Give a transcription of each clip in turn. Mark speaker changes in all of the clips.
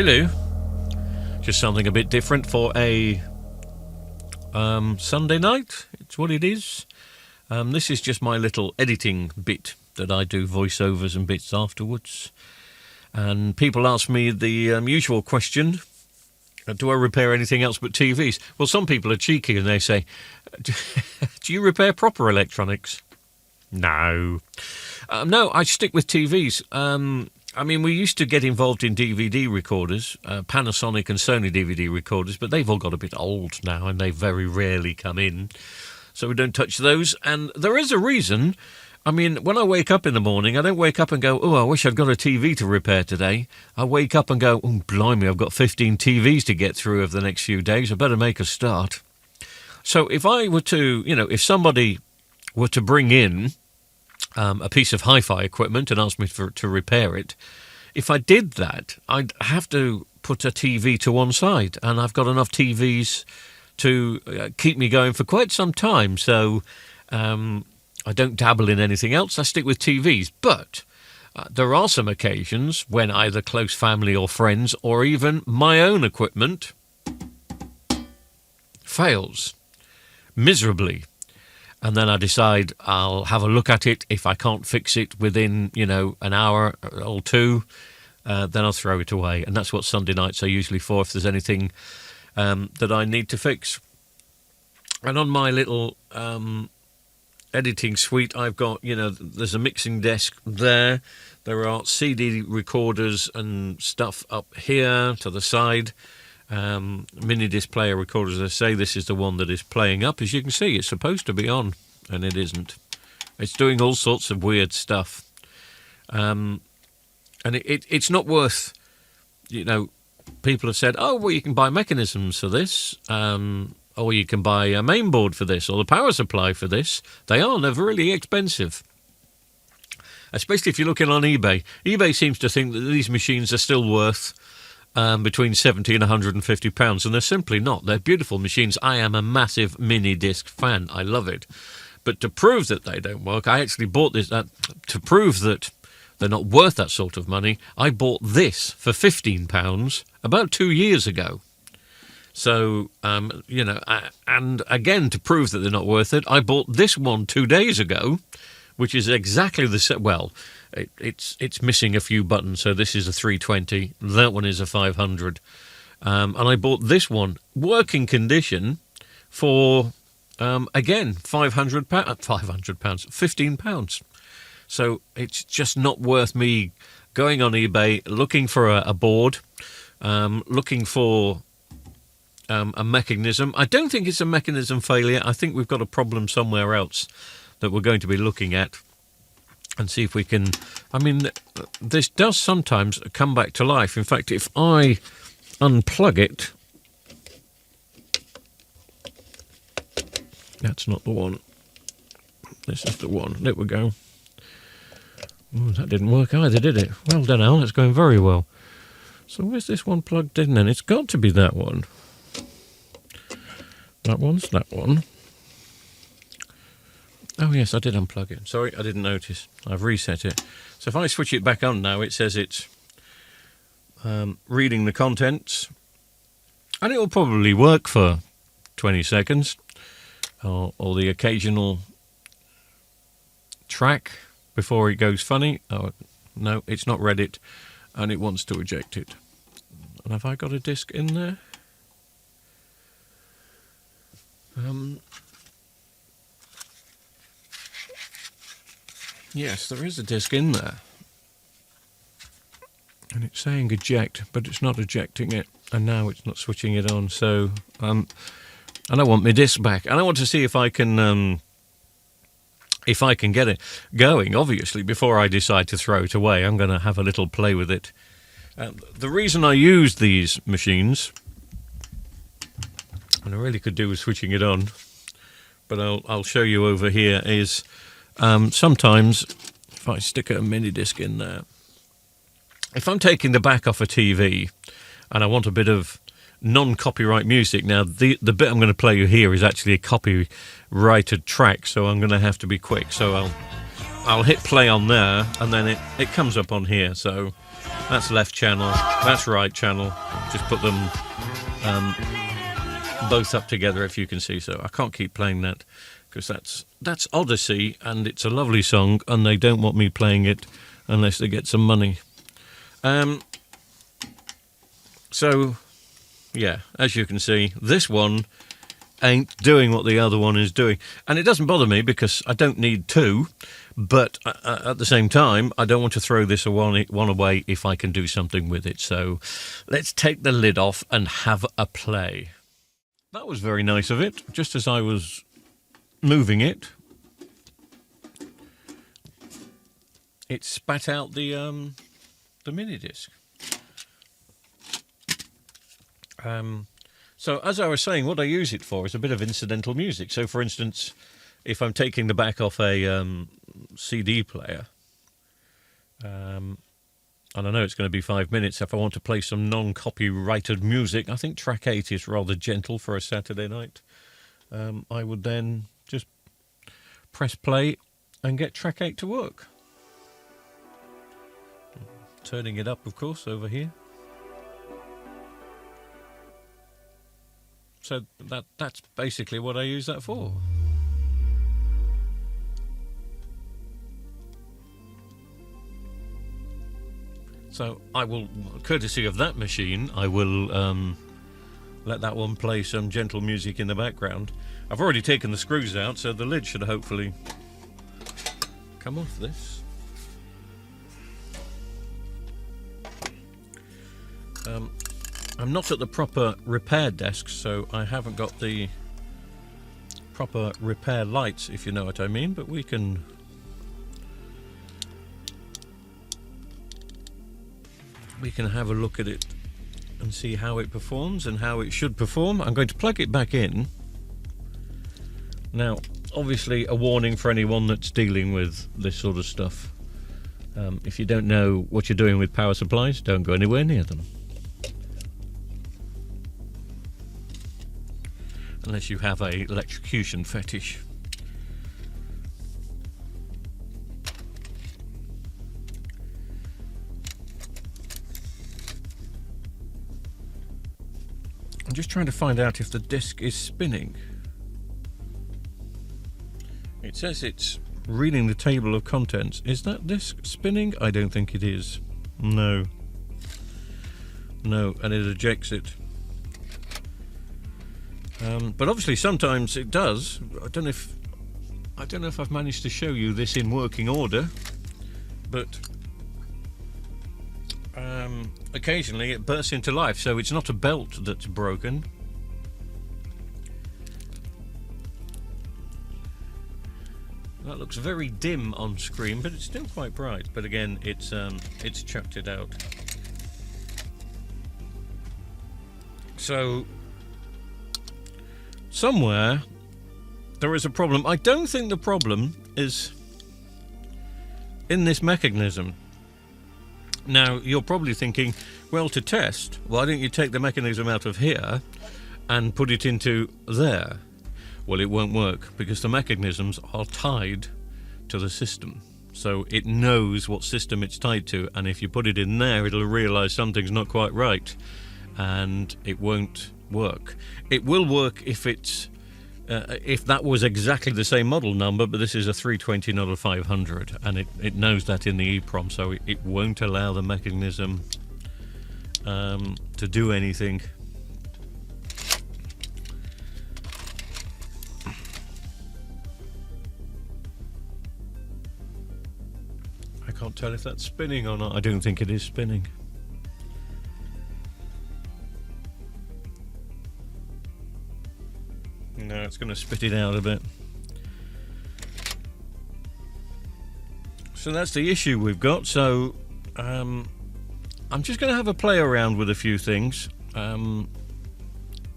Speaker 1: Hello. Just something a bit different for a Sunday night. It's what it is. This is just my little editing bit that I do, voiceovers and bits afterwards. And people ask me the usual question, do I repair anything else but TVs? Well, some people are cheeky and they say, do you repair proper electronics? No. No, I stick with TVs. I mean, we used to get involved in DVD recorders, Panasonic and Sony DVD recorders, but they've all got a bit old now and they very rarely come in. So we don't touch those. And there is a reason. I mean, when I wake up in the morning, I don't wake up and go, oh, I wish I'd got a TV to repair today. I wake up and go, oh, blimey, I've got 15 TVs to get through over the next few days. I better make a start. So if I were to, if somebody were to bring in a piece of hi-fi equipment and ask me to repair it, if I did that, I'd have to put a TV to one side, and I've got enough TVs to keep me going for quite some time. So I don't dabble in anything else. I stick with TVs. But there are some occasions when either close family or friends or even my own equipment fails miserably. And then I decide I'll have a look at it. If I can't fix it within, an hour or two, then I'll throw it away. And that's what Sunday nights are usually for, if there's anything that I need to fix. And on my little editing suite, I've got, there's a mixing desk there. There are CD recorders and stuff up here to the side. MiniDisc player recorders, as I say, this is the one that is playing up. As you can see, it's supposed to be on, and it isn't. It's doing all sorts of weird stuff. And it's not worth, people have said, oh, well, you can buy mechanisms for this, or you can buy a main board for this, or the power supply for this. They're really expensive. Especially if you're looking on eBay. eBay seems to think that these machines are still worth between £70 and £150, and they're simply not. They're beautiful machines. I am a massive MiniDisc fan. I love it. But to prove that they don't work, I actually bought this. To prove that they're not worth that sort of money, I bought this for £15 about 2 years ago. So, and again, to prove that they're not worth it, I bought this one 2 days ago, which is exactly the same. Well, it's missing a few buttons, so this is a 320, that one is a 500. And I bought this one, working condition, for, again, £15. So it's just not worth me going on eBay, looking for a board, looking for a mechanism. I don't think it's a mechanism failure. I think we've got a problem somewhere else that we're going to be looking at and see if we can. I mean, this does sometimes come back to life. In fact, if I unplug it, that's not the one. This is the one. There we go. Ooh, that didn't work either, did it? Well done, Al. That's going very well. So where's this one plugged in then? It's got to be that one. That one's that one. Oh, yes, I did unplug it. Sorry, I didn't notice. I've reset it. So if I switch it back on now, it says it's reading the contents. And it will probably work for 20 seconds. Or the occasional track before it goes funny. Oh, no, it's not read it. And it wants to eject it. And have I got a disc in there? Yes, there is a disc in there. And it's saying eject, but it's not ejecting it. And now it's not switching it on. So, and I want my disc back. And I want to see if I can get it going, obviously, before I decide to throw it away. I'm going to have a little play with it. The reason I use these machines, and I really could do with switching it on, but I'll show you over here, is sometimes if I stick a MiniDisc in there, if I'm taking the back off a TV and I want a bit of non-copyright music, now the bit I'm going to play you here is actually a copyrighted track, so I'm going to have to be quick. So I'll I'll hit play on there, and then it comes up on here. So that's left channel, that's right channel. Just put them both up together, if you can see. So I can't keep playing that because that's Odyssey, and it's a lovely song, and they don't want me playing it unless they get some money. So yeah, as you can see, this one ain't doing what the other one is doing, and it doesn't bother me because I don't need two, but at the same time I don't want to throw this one away if I can do something with it. So let's take the lid off and have a play. That was very nice of it. Just as I was moving it, it spat out the MiniDisc. So as I was saying, what I use it for is a bit of incidental music. So for instance, if I'm taking the back off a CD player, and I know it's going to be 5 minutes, if I want to play some non-copyrighted music, I think track 8 is rather gentle for a Saturday night. I would then just press play and get track 8 to work. Turning it up, of course, over here. So that's basically what I use that for. So I will, courtesy of that machine, I will let that one play some gentle music in the background. I've already taken the screws out, so the lid should hopefully come off this. I'm not at the proper repair desk, so I haven't got the proper repair lights, if you know what I mean, but we can have a look at it and see how it performs and how it should perform. I'm going to plug it back in. Now, obviously a warning for anyone that's dealing with this sort of stuff. If you don't know what you're doing with power supplies, don't go anywhere near them. Unless you have a electrocution fetish. I'm just trying to find out if the disc is spinning. It says it's reading the table of contents. Is that disc spinning? I don't think it is. No. No, and it ejects it. But obviously sometimes it does. I don't know if I've managed to show you this in working order, but occasionally it bursts into life. So it's not a belt that's broken. That looks very dim on screen, but it's still quite bright. But again, it's chucked it out. So somewhere there is a problem. I don't think the problem is in this mechanism. Now, you're probably thinking, well, to test, why don't you take the mechanism out of here and put it into there? Well, it won't work because the mechanisms are tied to the system. So it knows what system it's tied to, and if you put it in there, it'll realize something's not quite right, and it won't work. It will work if it's if that was exactly the same model number, but this is a 320, not a 500, and it knows that in the EEPROM, so it won't allow the mechanism to do anything. I can't tell if that's spinning or not. I don't think it is spinning. No, it's going to spit it out a bit. So that's the issue we've got. So I'm just going to have a play around with a few things, and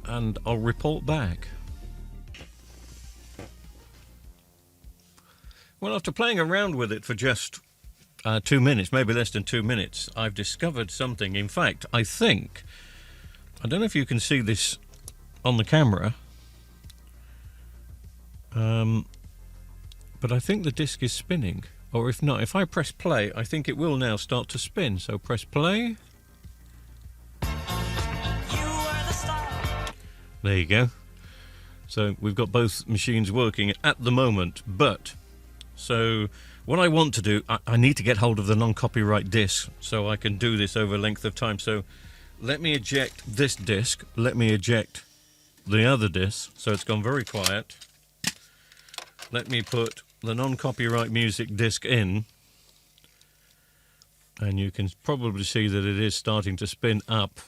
Speaker 1: I'll report back. Well, after playing around with it for just 2 minutes, maybe less than 2 minutes, I've discovered something. In fact, I don't know if you can see this on the camera, but I think the disc is spinning. Or if not, if I press play, I think it will now start to spin. So press play. There you go. So we've got both machines working at the moment. But, so what I want to do, I need to get hold of the non-copyright disc so I can do this over a length of time. So let me eject this disc. Let me eject the other disc. So it's gone very quiet. Let me put the non-copyright music disc in. And you can probably see that it is starting to spin up.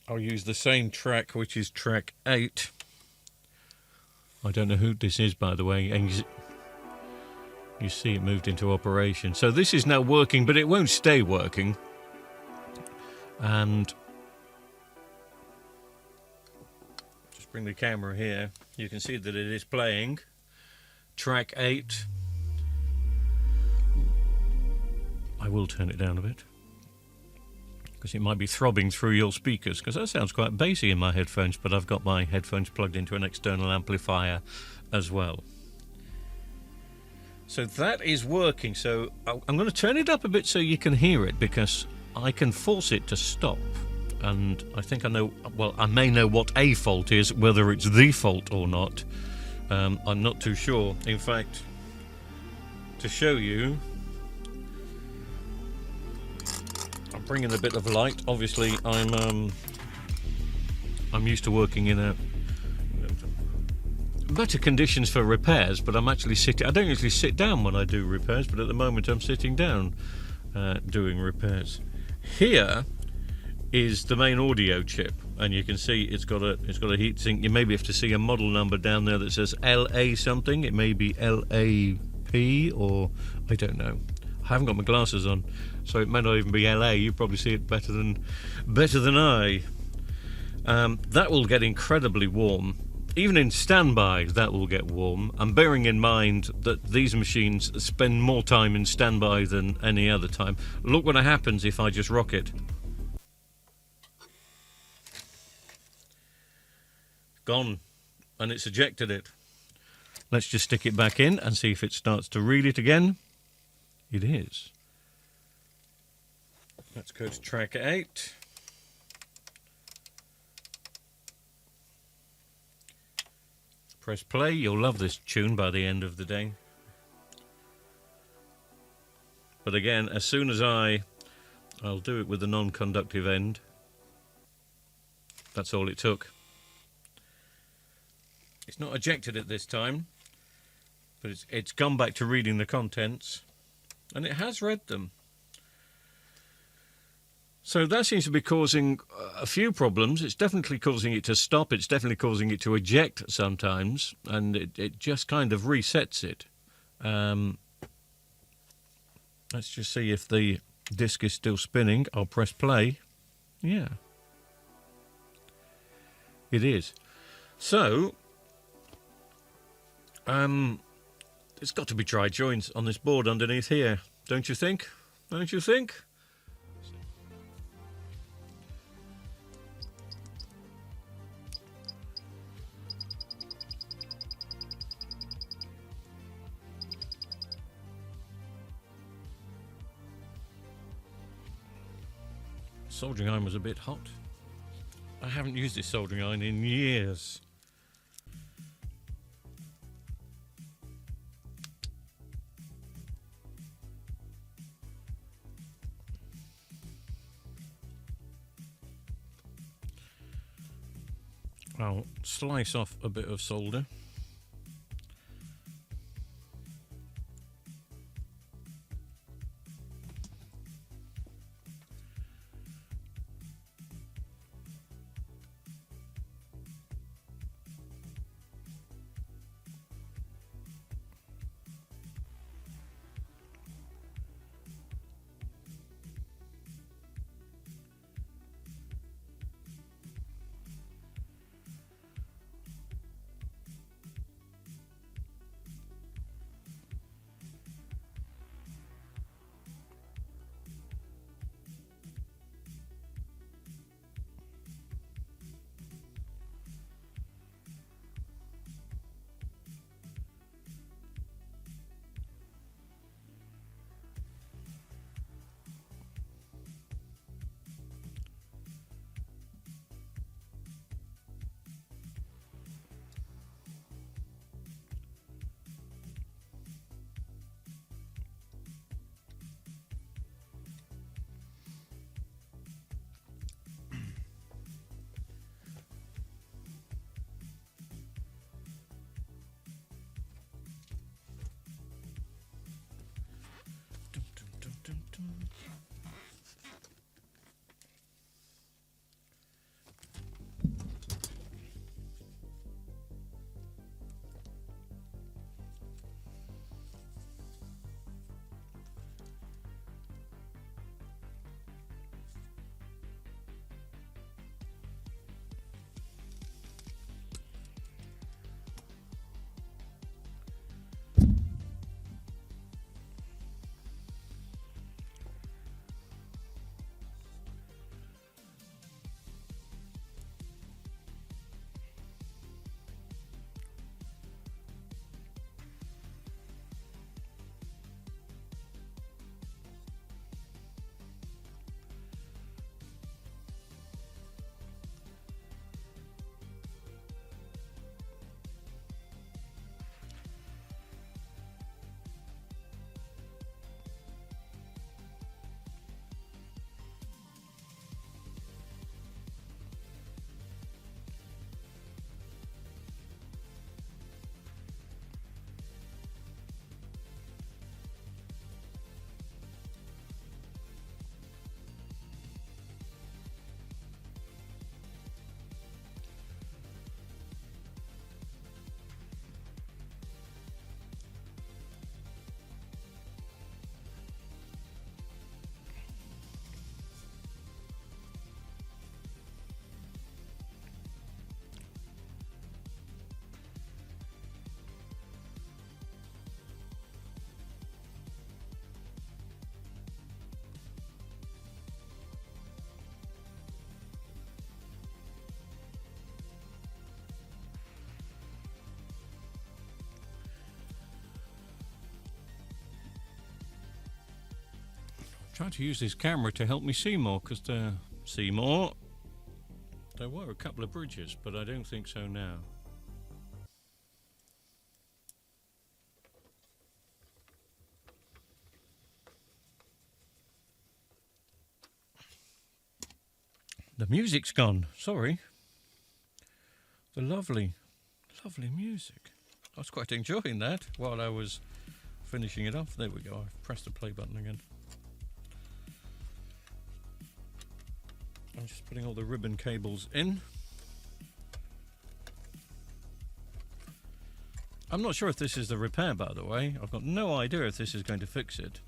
Speaker 1: I'll use the same track, which is track 8. I don't know who this is, by the way. And you see it moved into operation. So this is now working, but it won't stay working. And just bring the camera here. You can see that it is playing. Track 8. I will turn it down a bit, because it might be throbbing through your speakers, because that sounds quite bassy in my headphones, but I've got my headphones plugged into an external amplifier as well. So that is working. So I'm going to turn it up a bit so you can hear it, because I can force it to stop. And I think I know, well, I may know what a fault is, whether it's the fault or not. I'm not too sure. In fact, to show you, I'm bringing a bit of light. Obviously, I'm used to working in better conditions for repairs, but I'm actually sitting. I don't usually sit down when I do repairs, but at the moment I'm sitting down doing repairs. Here is the main audio chip, and you can see it's got a heatsink. You maybe have to see a model number down there that says LA something. It may be LAP, or I don't know. I haven't got my glasses on, so it may not even be LA. You probably see it better than I. That will get incredibly warm. Even in standby, that will get warm. And bearing in mind that these machines spend more time in standby than any other time. Look what happens if I just rock it. Gone. And it's ejected it. Let's just stick it back in and see if it starts to read it again. It is. Let's go to track 8. Press play. You'll love this tune by the end of the day. But again, as soon as I'll do it with the non-conductive end. That's all it took. It's not ejected it this time, but it's gone back to reading the contents, and it has read them. So that seems to be causing a few problems. It's definitely causing it to stop. It's definitely causing it to eject sometimes, and it just kind of resets it. Let's just see if the disc is still spinning. I'll press play. Yeah. It is. So, it's got to be tri-joints on this board underneath here. Don't you think? Don't you think? Soldering iron was a bit hot. I haven't used this soldering iron in years. I'll slice off a bit of solder.
Speaker 2: Trying to use this camera to help me see more, because there were a couple of bridges, but I don't think so now. The music's gone, sorry. The lovely music. I was quite enjoying that while I was finishing it off. There we go, I've pressed the play button again. I'm just putting all the ribbon cables in. I'm not sure if this is the repair, by the way. I've got no idea if this is going to fix it.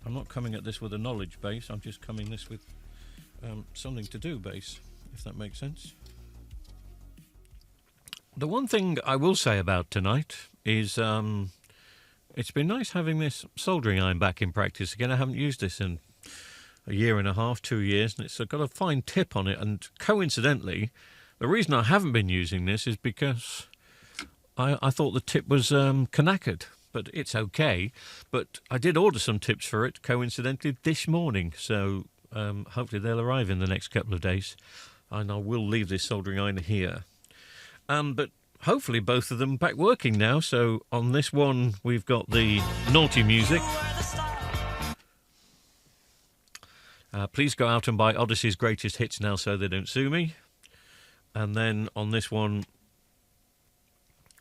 Speaker 2: I'm not coming at this with a knowledge base, I'm just coming this with something to do base, if that makes sense. The one thing I will say about tonight is it's been nice having this soldering iron back in practice again. I haven't used this in a year and a half, 2 years, and it's got a fine tip on it. And coincidentally, the reason I haven't been using this is because I thought the tip was knackered, but it's okay. But I did order some tips for it, coincidentally, this morning. So hopefully they'll arrive in the next couple of days, and I will leave this soldering iron here. But hopefully both of them back working now. So on this one, we've got the naughty music. Please go out and buy Odyssey's Greatest Hits now so they don't sue me. And then on this one,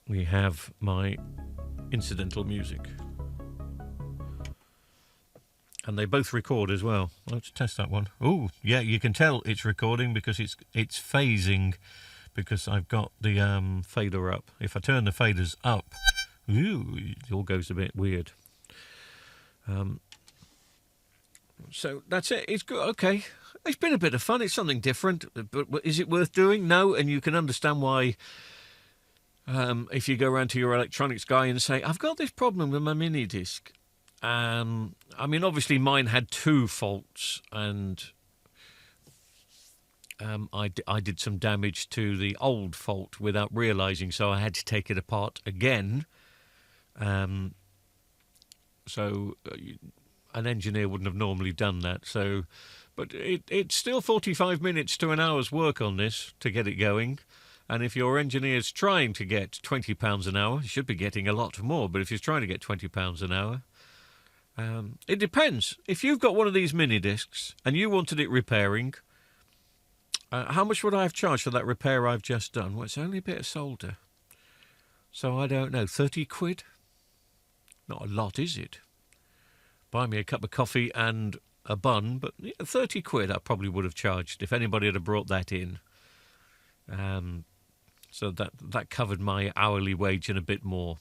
Speaker 2: we have my incidental music. And they both record as well. Let's test that one. Oh, yeah, you can tell it's recording because it's phasing, because I've got the fader up. If I turn the faders up, it all goes a bit weird. So that's it. It's good. Okay. It's been a bit of fun. It's something different. But is it worth doing? No. And you can understand why if you go around to your electronics guy and say, I've got this problem with my MiniDisc. I mean, obviously mine had two faults, and I did some damage to the old fault without realising, so I had to take it apart again. So an engineer wouldn't have normally done that. So, but it's still 45 minutes to an hour's work on this to get it going. And if your engineer's trying to get £20 an hour, you should be getting a lot more. But if he's trying to get £20 an hour, it depends. If you've got one of these mini discs and you wanted it repairing, how much would I have charged for that repair I've just done? Well, it's only a bit of solder. So I don't know, 30 quid? Not a lot, is it?
Speaker 1: buy me a cup of coffee and a bun, but 30 quid I probably would have charged if anybody had brought that in. So that covered my hourly wage and a bit more.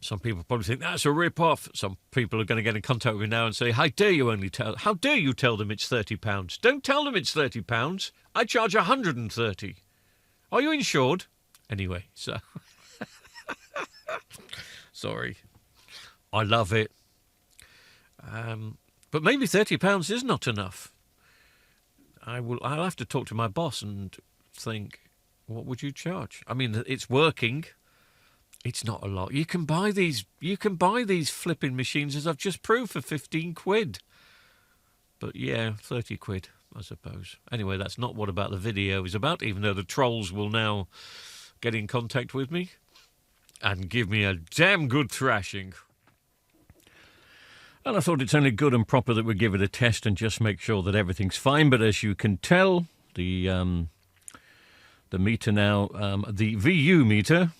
Speaker 1: Some people probably think that's a rip-off. Some people are going to get in contact with me now and say, how dare you tell them it's £30? Don't tell them it's £30. I charge 130. Are you insured? Anyway, so... Sorry. I love it. But maybe £30 is not enough. I'll have to talk to my boss and think, what would you charge? I mean, it's working. It's not a lot. You can buy these flipping machines, as I've just proved, for 15 quid. But yeah, 30 quid, I suppose. Anyway, that's not what about the video is about, even though the trolls will now get in contact with me and give me a damn good thrashing. And I thought it's only good and proper that we give it a test and just make sure that everything's fine. But as you can tell, the meter now, the VU meter,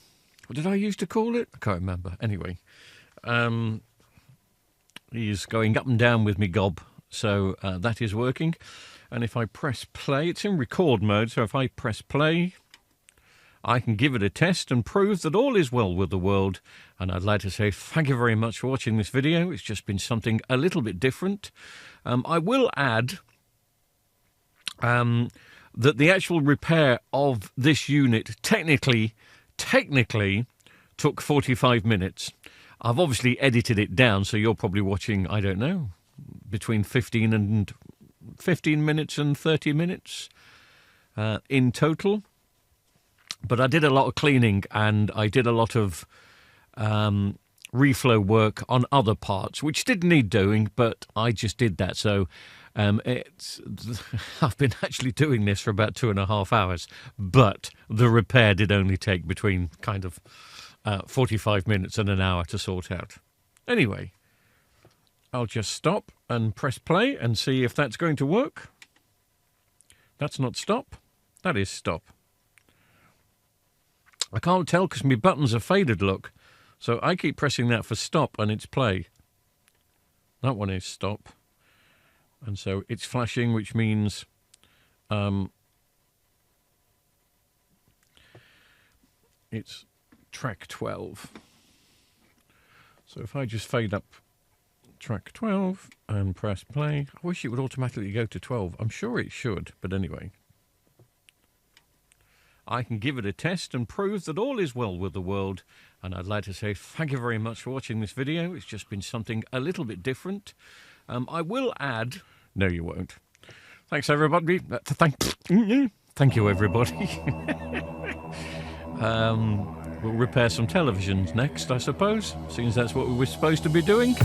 Speaker 1: what did I used to call it? I can't remember. Anyway, he's going up and down with me gob, so that is working. And if I press play, it's in record mode, so if I press play, I can give it a test and prove that all is well with the world. And I'd like to say thank you very much for watching this video. It's just been something a little bit different. I will add that the actual repair of this unit technically took 45 minutes. I've obviously edited it down, so you're probably watching, I don't know, between 15 minutes and 30 minutes in total. But I did a lot of cleaning and I did a lot of reflow work on other parts, which didn't need doing, but I just did that. So I've been actually doing this for about 2.5 hours, but the repair did only take between kind of 45 minutes and an hour to sort out. Anyway, I'll just stop and press play and see if that's going to work. That's not stop. That is stop. I can't tell because my buttons are faded, look. So I keep pressing that for stop and it's play. That one is stop. And so it's flashing, which means it's track 12. So if I just fade up track 12 and press play, I wish it would automatically go to 12. I'm sure it should, but anyway. I can give it a test and prove that all is well with the world. And I'd like to say thank you very much for watching this video. It's just been something a little bit different. I will add... No, you won't. Thanks, everybody. Thank you, everybody. We'll repair some televisions next, I suppose, seeing as that's what we were supposed to be doing.